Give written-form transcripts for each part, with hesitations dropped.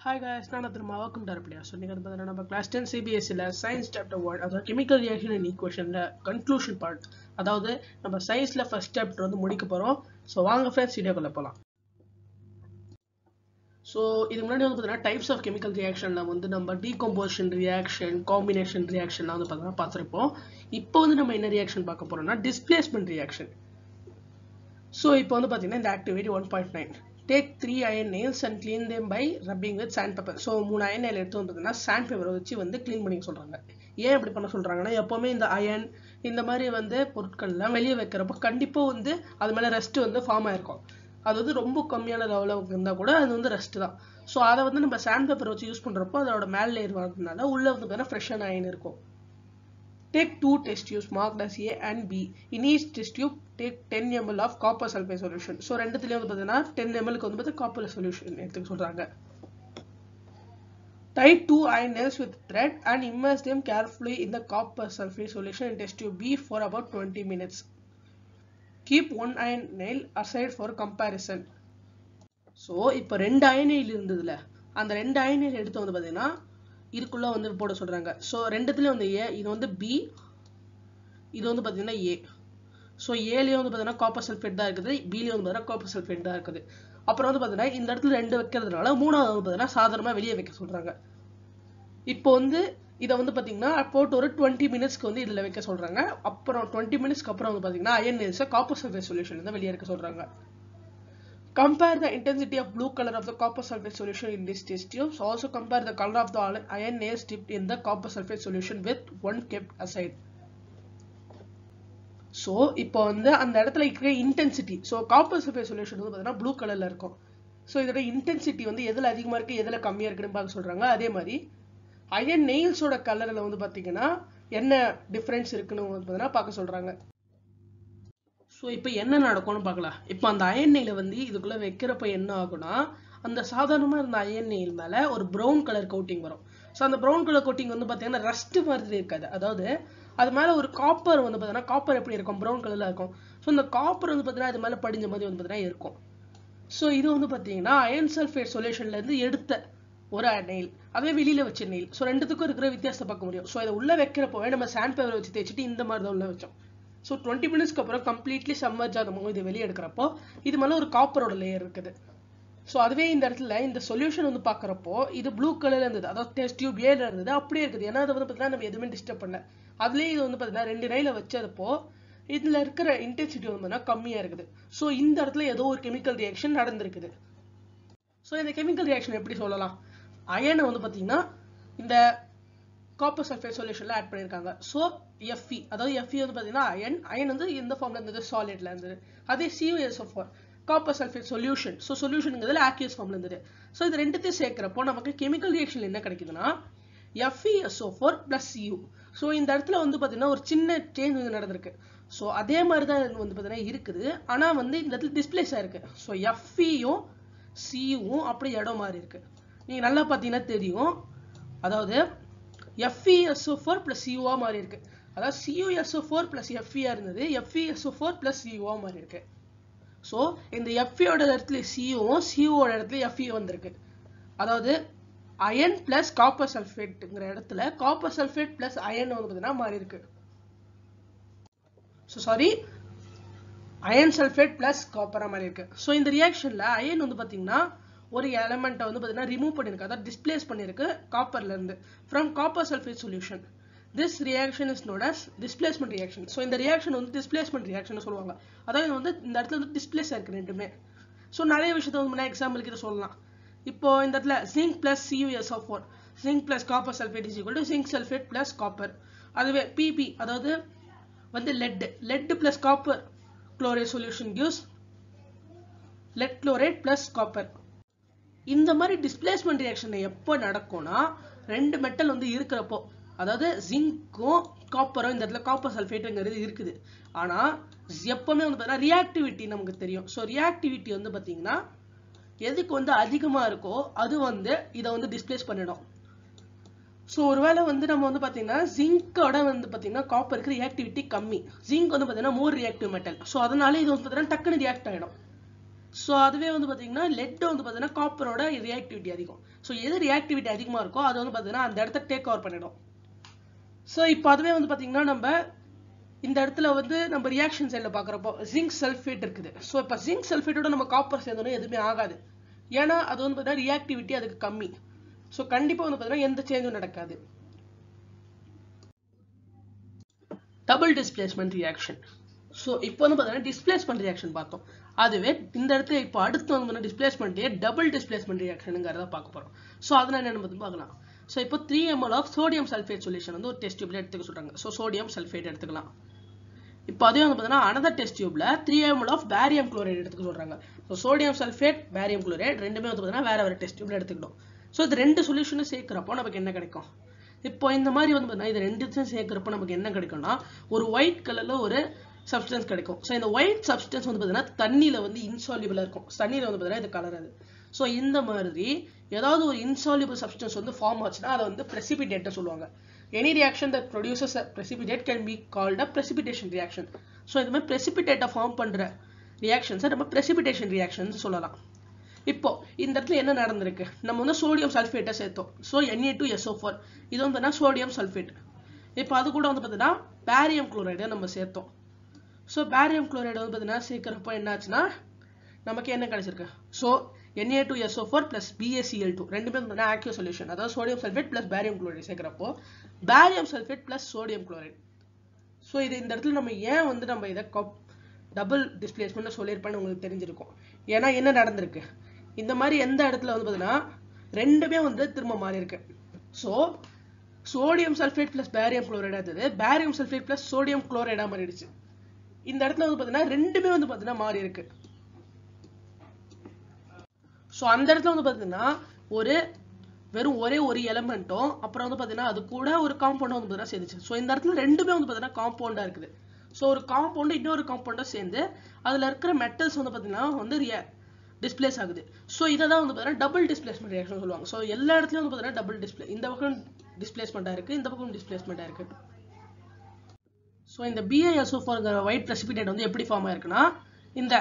Hi guys, நான் welcome to our class. So நீங்க வந்து நம்ம class 10 CBSE ல science chapter 1 அதாவது chemical reaction and equation ல conclusion part. அதாவது நம்ம science ல first chapter வந்து முடிக்க போறோம். So வாங்க friends வீடியோக்குள்ள போலாம். So இதுக்கு முன்னாடி வந்து பார்த்தீங்கன்னா types of chemical reaction ல வந்து நம்ம decomposition reaction, combination reaction ல வந்து பார்த்தீங்கன்னா பார்த்திருப்போம். இப்போ வந்து நம்ம என்ன reaction பார்க்க போறோம்னா displacement reaction. So இப்போ வந்து பார்த்தீங்கன்னா இந்த activity 1.9. Take 3 iron nails and clean them by rubbing with sandpaper. So 3 iron nail எடுத்து வந்து sandpaper வச்சு வந்து clean பண்ணி சொல்றாங்க. ஏன் அப்படி பண்ண சொல்றாங்கன்னா எப்பவுமே இந்த iron இந்த மாதிரி வந்து பொருட்கள் எல்லாம் வெளியே வைக்கிறப்ப கண்டிப்பா வந்து அது மேல ரஸ்ட் வந்து ஃபார்ம் ஆயிருக்கும். அது வந்து ரொம்ப கம்மியான லெவல்ல இருந்தா கூட அது வந்து ரஸ்ட் தான். சோ அதை வந்து நம்ம sandpaper வச்சு யூஸ் பண்றப்போ அதோட மேல் லேயர் வரதுனால உள்ள வந்து பார்த்தா ஃப்ரெஷ்ஷான iron இருக்கும். Take 2 test tubes marked as A and B. In each test tube, take 10 ml of copper sulfate solution. So, ரெண்டுத்துலயும் வந்து பார்த்தீங்கன்னா 10 ml க்கு வந்து பார்த்தா copper solution எடுத்துக்க சொல்றாங்க. Tie 2 iron nails with thread and immerse them carefully in the copper sulfate solution in test tube B for about 20 minutes. Keep one iron nail aside for comparison. So, இப்போ ரெண்டு iron nail இருந்ததுல அந்த ரெண்டு iron nail எடுத்து வந்து பார்த்தீங்கன்னா இதுக்குள்ள வந்து போட சொல்றாங்க. சோ ரெண்டுத்துலயும் வந்து A, இது வந்து B, இது வந்து பாத்தீங்கன்னா A. சோ A லயே வந்து பாத்தீங்கன்னா காப்பர் சல்ஃபேட் தான் இருக்குது, B லயே வந்து பாத்தீங்கன்னா காப்பர் சல்ஃபேட் தான் இருக்குது. அப்புறம் வந்து பாத்தீங்கன்னா இந்த இடத்துல ரெண்டு வைக்கிறதுனால மூணாவது வந்து பாத்தீங்கன்னா சாதாரணமா வெளியே வைக்க சொல்றாங்க. இப்போ வந்து இத வந்து பாத்தீங்கன்னா போட்டு ஒரு 20 மினிட்ஸ்க்கு வந்து இதுல வைக்க சொல்றாங்க. அப்புறம் 20 மினிட்ஸ்க்கு அப்புறம் வந்து பாத்தீங்கன்னா அயன் நேல்ஸ் காப்பர் சல்ஃபேட் சொல்யூஷன்ல இருந்து வெளியே எடுக்க சொல்றாங்க. Compare the intensity of blue color of the copper sulfate solution in this test tubes. Also compare the color of the iron nails dipped in the copper sulfate solution with one kept aside. So, இப்போ வந்து அந்த இடத்துல இருக்கிற intensity. So, copper sulfate solution வந்து பார்த்தீங்கன்னா blue colorல இருக்கும். So, இதோட intensity வந்து எதுல அதிகமா இருக்கு, எதுல கம்மியா இருக்குன்னு பார்க்க சொல்றாங்க. அதே மாதிரி iron nails ஓட கலர்ல வந்து பாத்தீங்கன்னா என்ன டிஃபரன்ஸ் இருக்குன்னு வந்து பார்த்தீங்கன்னா பார்க்க சொல்றாங்க. சோ இப்போ என்ன நடக்கும்னு பார்க்கலாம். இப்போ அந்த அயன் நெயில வந்து இதுக்குள்ள வைக்கிறப்ப என்ன ஆகும்னா அந்த சாதாரணமா இருந்த அயன் நெயில் மேல ஒரு பிரவுன் கலர் கோட்டிங் வரும். சோ அந்த பிரவுன் கலர் கோட்டிங் வந்து பாத்தீங்கன்னா ரஸ்ட் மாதிரி இருக்காது. அதாவது அது மேல ஒரு காப்பர் வந்து பாத்தீங்கன்னா காப்பர் எப்படி இருக்கும், பிரவுன் கலர்ல இருக்கும். சோ அந்த காப்பர் வந்து பாத்தீங்கன்னா அது மேல படிஞ்ச மாதிரி வந்து பாத்தீங்கன்னா இருக்கும். சோ இது வந்து பாத்தீங்கன்னா அயன் சல்ஃபேட் சொல்யூஷன்ல இருந்து எடுத்த ஒரு நெயில், அதே வெளியில வச்ச நெயில். சோ ரெண்டுத்துக்கும் இருக்கிற வித்தியாசத்தை பார்க்க முடியும். சோ இதை உள்ள வைக்கிறப்பவே நம்ம சாண்ட்பேப்பர் வச்சு தேய்ச்சிட்டு இந்த மாதிரி தான் உள்ள வச்சோம். So 20 மினிட்ஸ்க்கு அப்புறம் கம்ப்ளீட்லி சப்மர்ஜ் ஆகும்போது இது வெளியே எடுக்கிறப்போ இது மேல ஒரு காப்பரோட லேயர் இருக்குது. ஸோ அதுவே இந்த இடத்துல இந்த சொல்யூஷன் வந்து பார்க்குறப்போ இது ப்ளூ கலர்ல இருந்தது, அதாவது டெஸ்ட் டியூப் ஏல இருந்தது அப்படியே இருக்குது. ஏன்னா அதை வந்து பார்த்தீங்கன்னா நம்ம எதுவுமே டிஸ்டர்ப் பண்ணல. அதுலேயே இது வந்து பார்த்தீங்கன்னா ரெண்டு நெயில வச்சதப்போ இதுல இருக்கிற இன்டென்சிட்டி வந்து பார்த்தீங்கன்னா கம்மியா இருக்குது. ஸோ இந்த இடத்துல ஏதோ ஒரு கெமிக்கல் ரியாக்ஷன் நடந்திருக்குது. ஸோ இந்த கெமிக்கல் ரியாக்ஷன் எப்படி சொல்லலாம், அயனை வந்து பார்த்தீங்கன்னா இந்த காப்பர் சல்ஃபேட் சொல்யூஷன்ல ஆட் பண்ணிருக்காங்க. சோ Fe, அதாவது Fe வந்து பாத்தீங்கன்னா அயன் வந்து இந்த ஃபார்ம்ல இருந்தது, சாலிட்ல இருந்தது. அதே CuSO4 copper sulphate solution, so சொல்யூஷன்ங்கிறதுல aqueous ஃபார்ம்ல இருந்தது. சோ இது ரெண்டுத்தையும் சேர்க்கிறப்போ நமக்கு கெமிக்கல் ரியாக்ஷன் என்ன கிடைக்குதுன்னா FeSO4 plus Cu. சோ இந்த இடத்துல வந்து பாத்தீங்கன்னா ஒரு சின்ன சேஞ்ச் வந்து நடந்திருக்கு. சோ அதே மாதிரி தான் வந்து பாத்தீங்கன்னா இருக்குது, ஆனா வந்து இந்த இடத்துல டிஸ்பிளேஸ் ஆயிருக்கு. சோ Feயும் Cuவும் அப்படி இடம் மாறி இருக்கு. நீங்க நல்லா பாத்தீங்கன்னா தெரியும், அதாவது FeSO4 plus Cu மாறி இருக்கு. அதாவது CuSO4 plus Fe இருந்தது, FeSO4 plus Cu மாறி இருக்கு. சோ இந்த Fe ஓட இடத்துல Cuவும் Cu ஓட இடத்துல Fe வந்திருக்கு. அதாவது அயன் பிளஸ் காப்பர் சல்ஃபேட்ங்கிற இடத்துல காப்பர் சல்ஃபேட் பிளஸ் அயன் வந்து பார்த்தீங்கன்னா மாறி இருக்கு. So sorry, iron sulphate plus காப்பரா மாறி இருக்கு. சோ இந்த ரியாக்ஷன்ல அயன் வந்து பாத்தீங்கன்னா ஒரு எலிமெண்ட்டை வந்து பார்த்தீங்கன்னா ரிமூவ் பண்ணிருக்கு, அதாவது டிஸ்பிளேஸ் பண்ணிருக்கு காப்பர்ல இருந்து from copper sulphate solution. This reaction is known as displacement reaction. So இந்த ரியாக்ஷன் வந்து displacement reaction சொல்லுவாங்க. அதாவது வந்து இந்த இடத்துல வந்து டிஸ்பிளேஸ் ஆயிருக்கு ரெண்டுமே. சோ நிறைய விஷயத்தை வந்து எக்ஸாம்பிளுக்கு இதை சொல்லலாம். இப்போ இந்த இடத்துல zinc plus CuSO4, zinc plus copper sulfate is equal to zinc sulfate plus copper. அதுவே Pp, அதாவது வந்து lead plus copper chloride solution gives lead chloride plus copper. இந்த மாதிரி டிஸ்பிளேஸ்மெண்ட் ரியாக்ஷன் எப்போ நடக்கும்னா ரெண்டு மெட்டல் வந்து இருக்கிறப்போ, அதாவது ஜிங்க்கும் காப்பரும் இந்த இடத்துல காப்பர் சல்ஃபேட்ங்கிறது இருக்குது. ஆனா எப்பவுமே வந்து பார்த்தீங்கன்னா ரியாக்டிவிட்டி நமக்கு தெரியும். ஸோ ரியாக்டிவிட்டி வந்து பார்த்தீங்கன்னா எதுக்கு வந்து அதிகமா இருக்கோ அது வந்து இதை வந்து டிஸ்பிளேஸ் பண்ணிடும். ஸோ ஒருவேளை வந்து நம்ம வந்து பார்த்தீங்கன்னா ஜிங்கோட வந்து பார்த்தீங்கன்னா காப்பருக்கு ரியாக்டிவிட்டி கம்மி, ஜிங்க் வந்து பார்த்தீங்கன்னா மோர் ரியாக்டிவ் மெட்டல். ஸோ அதனால இது வந்து பார்த்தீங்கன்னா டக்குன்னு ரியாக்ட் ஆகிடும். ஸோ அதுவே வந்து பார்த்தீங்கன்னா லெட் வந்து பார்த்தீங்கன்னா காப்பரோட ரியாக்டிவிட்டி அதிகம். ஸோ எது ரியாக்டிவிட்டி அதிகமாக இருக்கோ அது வந்து பார்த்தீங்கன்னா அந்த இடத்த டேக் ஓவர் பண்ணிடும். ஸோ இப்போ அதுவே வந்து பார்த்தீங்கன்னா நம்ம இந்த இடத்துல வந்து நம்ம ரியாக்ஷன் சைடில் பார்க்குறப்போ ஜிங்க் சல்ஃபேட் இருக்குது. ஸோ இப்போ ஜிங்க் சல்ஃபேட்டோட நம்ம காப்பர் சேர்ந்தோன்னா எதுவுமே ஆகாது. ஏன்னா அது வந்து பார்த்தீங்கன்னா ரியாக்டிவிட்டி அதுக்கு கம்மி. ஸோ கண்டிப்பாக வந்து பார்த்தீங்கன்னா எந்த சேஞ்சும் நடக்காது. Double displacement reaction. ஸோ இப்போ வந்து பார்த்தீங்கன்னா டிஸ்பிளேஸ்மெண்ட் ரியாக்ஷன் பார்த்தோம். அதுவே இந்த இடத்துல இப்போ அடுத்து வந்து டிஸ்பிளேஸ்மெண்ட்டே டபுள் டிஸ்பிளேஸ்மெண்ட் ரியாக்ஷனுங்கிறத பார்க்க போகிறோம். ஸோ அதனால் என்னென்னு பார்த்து பார்க்கலாம். ஸோ இப்போ 3 ml of sodium sulphate solution வந்து ஒரு டெஸ்ட் டியூப்ல எடுத்துக்க சொல்கிறாங்க. ஸோ சோடியம் சல்ஃபேட் எடுத்துக்கலாம். இப்போ அதே வந்து பார்த்தீங்கன்னா அனதர் டெஸ்ட் டியூப்ல 3 ml ஆஃப் பேரியம் குளோரைடு எடுத்துக்க சொல்கிறாங்க. So sodium sulphate barium chloride ரெண்டுமே வந்து பார்த்தீங்கன்னா வேற வேறு டெஸ்ட் டியூப்ல எடுத்துக்கணும். ஸோ இது ரெண்டு சொல்யூஷனும் சேர்க்குறப்போ நமக்கு என்ன கிடைக்கும்? இப்போ இந்த மாதிரி வந்து பார்த்தீங்கன்னா இது ரெண்டுத்தையும் சேர்க்குறப்போ நமக்கு என்ன கிடைக்கும்னா ஒரு ஒயிட் கலர்ல ஒரு சப்ஸ்டன்ஸ் கிடைக்கும். ஸோ இந்த ஒயிட் சப்ஸ்டன்ஸ் வந்து பார்த்தீங்கன்னா தண்ணியில் வந்து இன்சால்யூபிளாக இருக்கும். தண்ணியில் வந்து பார்த்தீங்கன்னா இது கலராது. ஸோ இந்த மாதிரி ஏதாவது ஒரு இன்சால்யூபிள் சப்ஸ்டன்ஸ் வந்து ஃபார்ம் ஆச்சுன்னா அதை வந்து precipitate சொல்லுவாங்க. Any reaction that produces a precipitate can be called a precipitation reaction. So இது மாதிரி precipitate ஃபார்ம் பண்ணுற ரியாக்ஷன்ஸை நம்ம precipitation reactions சொல்லலாம். இப்போ இந்த இடத்துல என்ன நடந்திருக்கு? நம்ம வந்து சோடியம் சல்ஃபேட்டை சேர்த்தோம். ஸோ Na2SO4 இது வந்து பார்த்தீங்கன்னா சோடியம் சல்ஃபேட். இப்போ அது கூட வந்து பார்த்தீங்கன்னா பேரியம் குளோரைடை நம்ம சேர்த்தோம். ஸோ பேரியம் குளோரைடு வந்து பார்த்தீங்கன்னா சேர்க்குறப்போ என்ன ஆச்சுன்னா நமக்கு என்ன கிடைச்சிருக்கு? ஸோ Na2SO4 plus BaCl2 ரெண்டுமே வந்து ஆக்யூ சொல்யூஷன், அதாவது sodium sulphate plus barium chloride சேர்க்குறப்போ barium sulphate plus sodium chloride. So இது இந்த இடத்துல நம்ம ஏன் வந்து நம்ம இதை டபுள் டிஸ்பிளேஸ்மெண்ட் சொல்லியிருப்பேன்னு உங்களுக்கு தெரிஞ்சிருக்கும். ஏன்னா என்ன நடந்திருக்கு? இந்த மாதிரி எந்த இடத்துல வந்து பார்த்தீங்கன்னா ரெண்டுமே வந்து திரும்ப மாறி இருக்கு. So sodium sulphate plus barium chloride இருந்தது, பேரியம் சல்ஃபேட் பிளஸ் சோடியம் குளோரைடா மாறிடுச்சு. இந்த இடத்துல வந்து பார்த்தீங்கன்னா ரெண்டுமே வந்து பார்த்தீங்கன்னா மாறி இருக்கு. ஸோ அந்த இடத்துல வந்து பார்த்தீங்கன்னா வெறும் ஒரே ஒரு எலமெண்ட்டும் அப்புறம் வந்து பார்த்தீங்கன்னா அது கூட ஒரு காம்பவுண்டும் வந்து பார்த்தீங்கன்னா சேர்ந்துச்சு. ஸோ இந்த இடத்துல ரெண்டுமே வந்து பார்த்தீங்கன்னா காம்பவுண்டா இருக்குது. ஸோ ஒரு காம்பவுண்டு இன்னொரு காம்பவுண்டும் சேர்ந்து அதில் இருக்கிற மெட்டல்ஸ் வந்து பார்த்தீங்கன்னா வந்து டிஸ்பிளேஸ் ஆகுது. ஸோ இதை தான் வந்து பார்த்தீங்கன்னா டபுள் டிஸ்பிளேஸ்மெண்ட் ரியாக்ஷன் சொல்லுவாங்க. ஸோ எல்லா இடத்துலையும் வந்து பார்த்தீங்கன்னா டபுள் டிஸ்பிளே, இந்த பக்கம் டிஸ்பிளேஸ்மெண்ட்டாக இருக்குது, இந்த பக்கம் டிஸ்பிளேஸ்மெண்ட்டாக இருக்குது. ஸோ இந்த BaSO4ங்கிற ஒயிட் precipitate வந்து எப்படி ஃபார்ம் ஆயிருக்குன்னா இந்த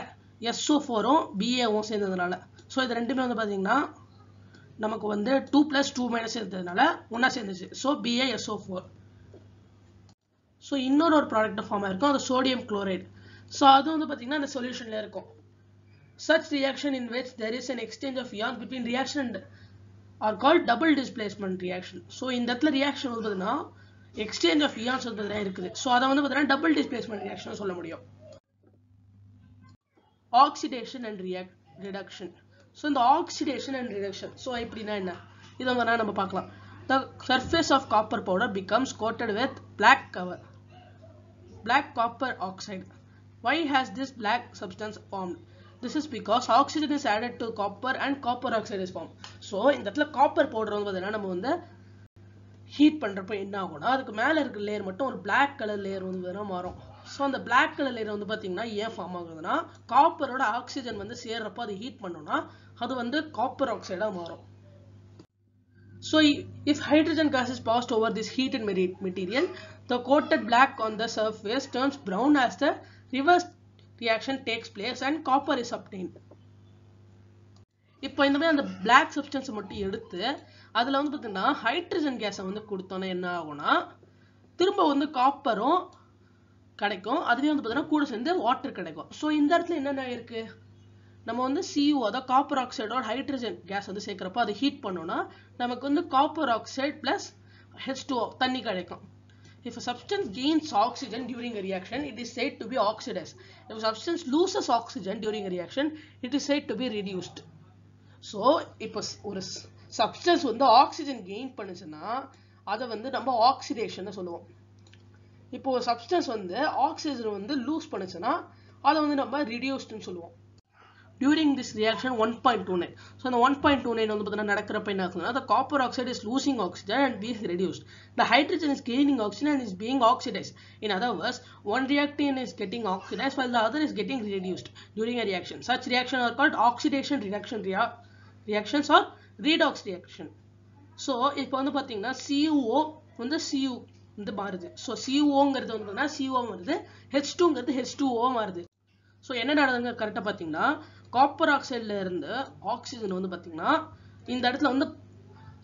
SO4ம் Baவும் சேர்ந்ததுனால. ஸோ இது ரெண்டுமே வந்து பார்த்தீங்கன்னா நமக்கு வந்து 2 + 2 - சேர்ந்ததுனால ஒன்றா சேர்ந்துச்சு. So BaSO4. ஸோ இன்னொரு ப்ராடக்ட் ஃபார்ம் ஆயிருக்கும், அது சோடியம் குளோரைடு. ஸோ அது வந்து பார்த்தீங்கன்னா இந்த சொல்யூஷன்ல இருக்கும். Such reaction in which there is an exchange of ions between reaction and are called double displacement reaction. So இந்த இடத்துல ரியாக்ஷன் வந்து பார்த்தீங்கன்னா எக்ஸ்சேஞ்ச் ஆஃப் இயான்ஸ் வந்து இருக்குது. ஸோ அதை வந்து பார்த்தீங்கன்னா டபுள் டிஸ்பிளேஸ்மெண்ட் ரியாக்ஷன் சொல்ல முடியும். Oxidation and reduction. ஸோ இந்த ஆக்சிடேஷன் அண்ட் ரிடக்ஷன் ஸோ எப்படின்னா என்ன? இதை வந்து நம்ம பார்க்கலாம். The surface of copper powder becomes coated with black copper oxide. Why has this black substance formed? This is because oxygen is added to copper and copper oxide is formed. So இந்த இடத்துல copper powder வந்து பார்த்தீங்கன்னா நம்ம வந்து heat பண்ணுறப்ப என்ன ஆகும்னா அதுக்கு மேலே இருக்கிற லேயர் மட்டும் ஒரு பிளாக் கலர் லேயர் வந்து மாறும். ஸோ அந்த பிளாக் கலர் லேயர் வந்து பார்த்தீங்கன்னா ஏன் ஃபார்ம் ஆகுதுன்னா காப்பரோட ஆக்சிஜன் வந்து சேர்றப்போ அது ஹீட் பண்ணோம்னா அது வந்து காப்பர் ஆக்சைடாக மாறும். So if hydrogen gas is passed over this heated material, the coated black on the surface turns brown as the reverse reaction takes place and copper is obtained. இப்போ இந்த மாதிரி அந்த பிளாக் சப்ஸ்டன்ஸ் மட்டும் எடுத்து அதில் வந்து பார்த்தீங்கன்னா ஹைட்ரஜன் கேஸை வந்து கொடுத்தோன்னா என்ன ஆகும்னா திரும்ப வந்து காப்பரும் கிடைக்கும், அதுவே வந்து பார்த்தீங்கன்னா கூட சேர்ந்து வாட்டர் கிடைக்கும். ஸோ இந்த இடத்துல என்னென்ன இருக்கு? நம்ம வந்து CO அதாவது காப்பர் ஆக்சைடோட ஹைட்ரஜன் கேஸ் வந்து சேர்க்குறப்போ அதை ஹீட் பண்ணோம்னா நமக்கு வந்து காப்பர் ஆக்சைடு பிளஸ் H2O தண்ணி கிடைக்கும். If a substance gains oxygen during a reaction, it is said to be oxidized. If a substance loses oxygen during a reaction, it is said to be reduced. So இப்போ ஒரு substance வந்து oxygen gain பண்ணுச்சுன்னா அதை வந்து நம்ம oxidation சொல்லுவோம். இப்போ ஒரு சப்ஸ்டன்ஸ் வந்து ஆக்சிஜன் வந்து லூஸ் பண்ணுச்சுன்னா அதை வந்து நம்ம ரிடியூஸ்ட்னு சொல்லுவோம். During this reaction 1.29. So the 1.29 வந்து பார்த்தீங்கன்னா நடக்கிறப்ப என்ன ஆகுதுன்னா the copper oxide is losing oxygen and being reduced. The hydrogen is gaining oxygen and is being oxidized. In other words, one reactant is getting oxidized while the other is getting reduced during a reaction. Such reactions are called oxidation reduction reactions or redox reaction. So இப்போ வந்து பார்த்தீங்கன்னா CO வந்து Cu வந்து மாறுது. So COங்கிறது வந்து CO வருது, H2ங்கிறது H2O மாறுது. So என்ன நடக்குதுங்க கரெக்டாக பார்த்தீங்கன்னா காப்பர் ஆக்சைடுல இருந்து ஆக்சிஜன் வந்து பாத்தீங்கன்னா இந்த இடத்துல வந்து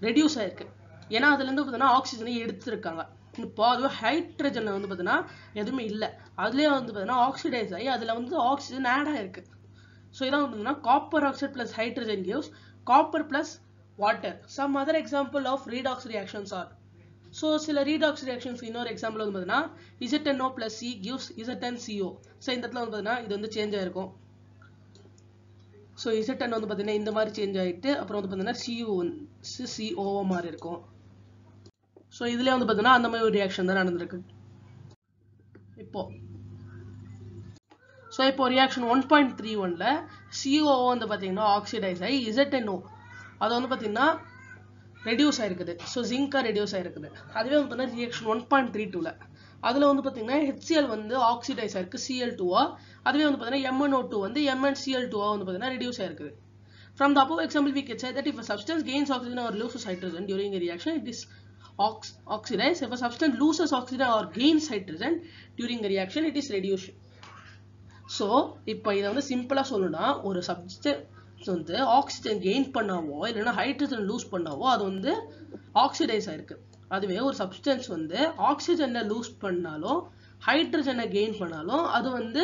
ரெடியூஸ் ஆயிருக்கு. ஏன்னா அதுல இருந்து பாத்தீங்கன்னா ஆக்சிஜனை எடுத்திருக்காங்க. இப்போ அதுவே ஹைட்ரஜன்ல வந்து பாத்தீங்கன்னா எதுவுமே இல்லை, அதுலயே வந்து பாத்தீங்கன்னா ஆக்சிடைஸ் ஆகி அதுல வந்து ஆக்சிஜன் ஆட் ஆயிருக்கு. ஸோ இதான் வந்து copper oxide plus hydrogen gives copper plus water. Some other example of redox reactions are. So சில ரீடாக்ஸ் ரியாக்ஷன்ஸ் இன்னொரு எக்ஸாம்பிள் வந்து பார்த்தீங்கன்னா ZNO plus C gives ZnCO. So இந்த இடத்துல வந்து பார்த்தீங்கன்னா இது வந்து சேஞ்ச் ஆயிருக்கும். ஸோ ZN வந்து பார்த்தீங்கன்னா இந்த மாதிரி சேஞ்ச் ஆகிட்டு அப்புறம் வந்து பார்த்தீங்கன்னா CO மாதிரி இருக்கும். ஸோ இதுலேயே வந்து பார்த்தீங்கன்னா அந்த மாதிரி ஒரு ரியாக்ஷன் தான் நடந்திருக்கு. இப்போ ரியாக்ஷன் 1.31ல CO வந்து பார்த்தீங்கன்னா ஆக்சிடைஸ் ஆகி ZNO அது வந்து பார்த்தீங்கன்னா ரெடியூஸ் ஆயிருக்குது. ஸோ ஜிங்கா ரெடியூஸ் ஆயிருக்குது. அதுவே வந்து பார்த்தீங்கன்னா ரியாக்ஷன் 1.32ல அதில் வந்து பார்த்தீங்கன்னா HCl வந்து ஆக்சிடைஸ் ஆயிருக்கு Cl2ஆ. அதுவே வந்து பார்த்தீங்கன்னா MnO2 வந்து MnCl2ஆ வந்து பார்த்தீங்கன்னா ரெடியூஸ் ஆயிருக்குது. From the above example, we can say that if a substance gains oxygen or loses hydrogen during a reaction, it is oxidized. If a substance loses oxygen or gains hydrogen during a reaction, it is reduced. So, இப்போ இதை வந்து சிம்பிளா சொல்லணும்னா ஒரு substance வந்து oxygen gain பண்ணாவோ இல்லைன்னா hydrogen loose பண்ணாவோ அது வந்து ஆக்சிடைஸ் ஆயிருக்கு. அதுவே ஒரு சப்ஸ்டன்ஸ் வந்து ஆக்சிஜனை லூஸ் பண்ணாலும் ஹைட்ரஜனை கெயின் பண்ணாலும் அது வந்து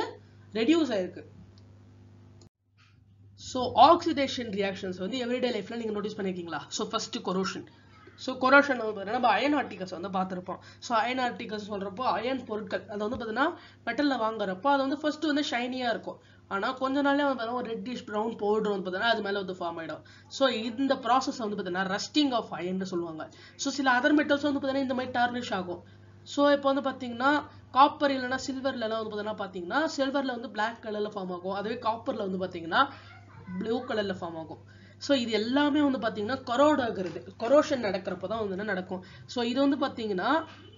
ரெடியூஸ் ஆயிருக்கு. ஸோ ஆக்சிடேஷன் ரியாக்ஷன்ஸ் வந்து எவ்ரிடே லைஃப்ல நீங்க நோட்டீஸ் பண்ணிருக்கீங்களா? So first corrosion. So corrosion வந்து நம்ம அயன் ஆர்டிகல்ஸ் வந்து பார்த்துருப்போம். ஸோ அயன் ஆர்டிகல்ஸ் சொல்றப்போ அயன் பொருட்கள் அது வந்து பார்த்தீங்கன்னா மெட்டல்ல வாங்குறப்போ அது வந்து ஃபர்ஸ்ட் வந்து ஷைனியா இருக்கும். ஆனால் கொஞ்ச நாளே வந்து ஒரு ரெட்டிஷ் ப்ரௌன் பவுடர் வந்து பார்த்தீங்கன்னா அது மேலே வந்து ஃபார்ம் ஆகிடும். ஸோ இந்த ப்ராசஸ் வந்து பார்த்தீங்கன்னா ரஸ்டிங் ஆஃப் அயன் சொல்லுவாங்க. ஸோ சில அதர் மெட்டல்ஸ் வந்து பார்த்தீங்கன்னா இந்த மாதிரி டார்னிஷ் ஆகும். ஸோ இப்போ வந்து பார்த்தீங்கன்னா காப்பர் இல்லைன்னா சில்வர்லாம் வந்து பார்த்தீங்கன்னா சில்வர்ல வந்து பிளாக் கலர்ல ஃபார்ம் ஆகும். அதுவே காப்பர்ல வந்து பார்த்தீங்கன்னா ப்ளூ கலர்ல ஃபார்ம் ஆகும். ஸோ இது எல்லாமே வந்து பார்த்தீங்கன்னா கரோட் ஆகுறது, கொரோஷன் நடக்கிறப்ப தான் வந்து நடக்கும். ஸோ இது வந்து பார்த்தீங்கன்னா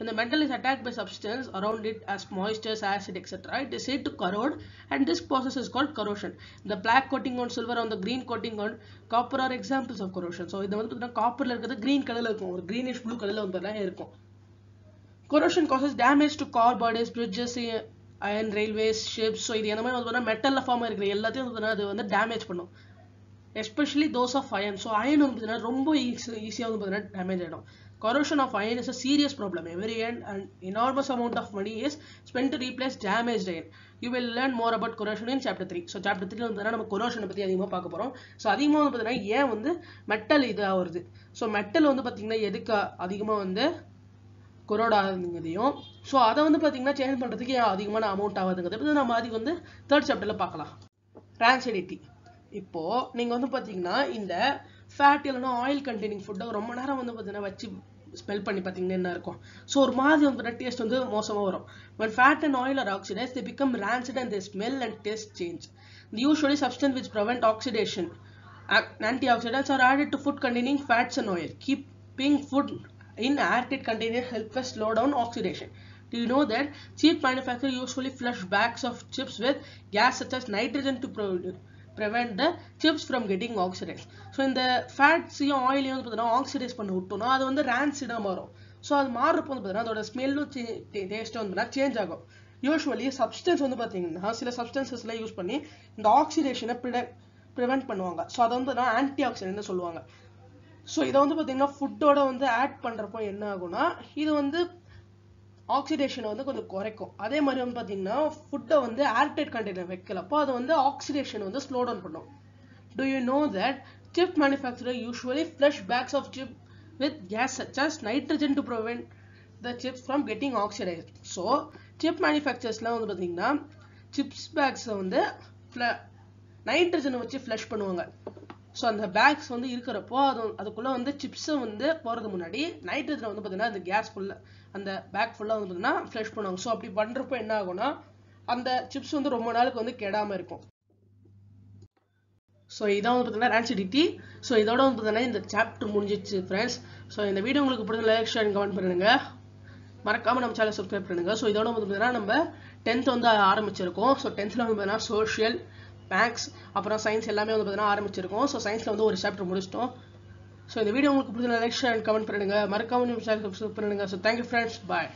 இந்த metal is attacked by substance around it as moistures, acid, etc. It is said to corrode and this process is called corrosion. The black coating on silver on the green coating on copper are examples of corrosion. So இது வந்து பார்த்தீங்கன்னா காப்பர்ல இருக்கிறது green கலர்ல இருக்கும், ஒரு greenish blue கலர்ல வந்து இருக்கும். Corrosion causes damage to car bodies, bridges, iron railways, ships. So இது என்ன மாதிரி வந்து மெட்டல்ல ஃபார்ம் இருக்கிற எல்லாத்தையும் வந்து அது வந்து டேமேஜ் பண்ணும். Especially those of iron. So iron வந்து பார்த்தீங்கன்னா ரொம்ப ஈஸியாக வந்து பார்த்தீங்கன்னா டேமேஜ் ஆகிடும். Corrosion of iron is a serious problem. Every year an enormous amount of money is spent to replace damaged iron. You will learn more about corrosion in chapter 3. So chapter 3 வந்து நம்ம corrosion பத்தி அதிகமாக பார்க்க போறோம். So அதிகமாக வந்து பார்த்தீங்கன்னா ஏன் வந்து மெட்டல் இதாக வருது, ஸோ மெட்டல் வந்து பார்த்தீங்கன்னா எதுக்கு அதிகமாக வந்து கொரோட் ஆகுதுங்கிறதையும் ஸோ அதை வந்து பார்த்தீங்கன்னா சேஞ்ச் பண்ணுறதுக்கு அதிகமான அமௌண்ட் ஆகுதுங்கிறது நம்ம அதுக்கு வந்து தேர்ட் சாப்டர்ல பார்க்கலாம். ரான்சிடிட்டி. இப்போ நீங்க வந்து பாத்தீங்கன்னா இந்த ஃபேட் இல்லைன்னா ஆயில் கண்டெய்னிங் ஃபுட்டை ரொம்ப நேரம் வந்து பார்த்தீங்கன்னா வச்சு ஸ்மெல் பண்ணி பார்த்தீங்கன்னா என்ன இருக்கும், ஸோ ஒரு மாதிரி வந்து டேஸ்ட் வந்து மோசமாக வரும். When fat and oil are oxidized, they become rancid and they smell and taste change. The usually substance which prevent oxidation, antioxidants, are added to food containing fats and oil. Keeping food in airtight container helps us slow down oxidation. Do you know that cheap manufacturers usually flush bags of chips with gas such as nitrogen to prevent the chips from getting oxidized? So இந்த ஃபேட்ஸையும் ஆயிலையும் வந்து பார்த்தீங்கன்னா oxidise பண்ணி விட்டோம்னா அது வந்து ரான்சிடாக மாறும். So அது மாறுறப்போ வந்து பார்த்தீங்கன்னா அதோட ஸ்மெல்லும் டேஸ்ட்டும் வந்து சேஞ்ச் ஆகும். யூஸ்வலி சப்ஸ்டன்ஸ் வந்து பார்த்தீங்கன்னா சில சப்ஸ்டன்சஸ்லாம் யூஸ் பண்ணி இந்த ஆக்சிடேஷனை ப்ரிவென்ட் பண்ணுவாங்க. ஸோ அதை வந்து ஆன்டி ஆக்சிடென்ட்னு சொல்லுவாங்க. ஸோ இதை வந்து பார்த்தீங்கன்னா ஃபுட்டோட வந்து ஆட் பண்ணுறப்போ என்ன ஆகும்னா இது வந்து ஆக்சிடேஷனை வந்து கொஞ்சம் குறைக்கும். அதே மாதிரி வந்து பார்த்தீங்கன்னா ஃபுட்டை வந்து ஏர்டைட் கண்டெய்னர் வைக்கலப்போ அது வந்து ஆக்சிடேஷன் வந்து ஸ்லோ டவுன் பண்ணும். Do you know that chip manufacturers usually flush bags of chip with gas such as nitrogen to prevent the chips from getting oxidized? So chip manufacturersலாம் வந்து பார்த்தீங்கன்னா chips bags வந்து நைட்ரஜனை வச்சு flush பண்ணுவாங்க. So அந்த packs வந்து இருக்கிறப்போ அதுக்குள்ள வந்து சிப்ஸை வந்து போறது முன்னாடி நைட்ரஜனை வந்து பார்த்தீங்கன்னா அந்த கேஸ் ஃபுல்லா அந்த பேக் ஃபுல்லா வந்து பார்த்தீங்கன்னா ஃப்ளஷ் பண்ணுவாங்க. ஸோ அப்படி பண்றப்போ என்ன ஆகும்னா அந்த சிப்ஸ் வந்து ரொம்ப நாளுக்கு வந்து கெடாம இருக்கும். ஸோ இதான் வந்து பார்த்தீங்கன்னா ரான்சிடிட்டி. ஸோ இதோட வந்து பார்த்தீங்கன்னா இந்த சாப்டர் முடிஞ்சிச்சு ஃப்ரெண்ட்ஸ். ஸோ இந்த வீடியோ உங்களுக்கு பிடிச்ச லைக் ஷேர் கமெண்ட் பண்ணுங்க, மறக்காம நம்ம சேனல் சப்ஸ்கிரைப் பண்ணுங்க. ஸோ இதோட வந்து பார்த்தீங்கன்னா நம்ம 10th வந்து ஆரம்பிச்சிருக்கோம். ஸோ 10thல வந்து பார்த்தீங்கன்னா சோஷியல், மேக்ஸ், அப்புறம் சயின்ஸ் எல்லாமே வந்து பார்த்தீங்கன்னா ஆரம்பிச்சிருக்கோம். ஸோ சயின்ஸ்ல வந்து ஒரு சாப்டர் முடிச்சிட்டோம். ஸோ இந்த வீடியோ உங்களுக்கு பிடிச்ச லைக் ஷேர் கமெண்ட் பண்ணுங்க, மறக்காம நம்ம சேனல் சப்ஸ்கிரைப் பண்ணுங்க. ஸோ தேங்க்யூ ஃப்ரெண்ட்ஸ், பாய்.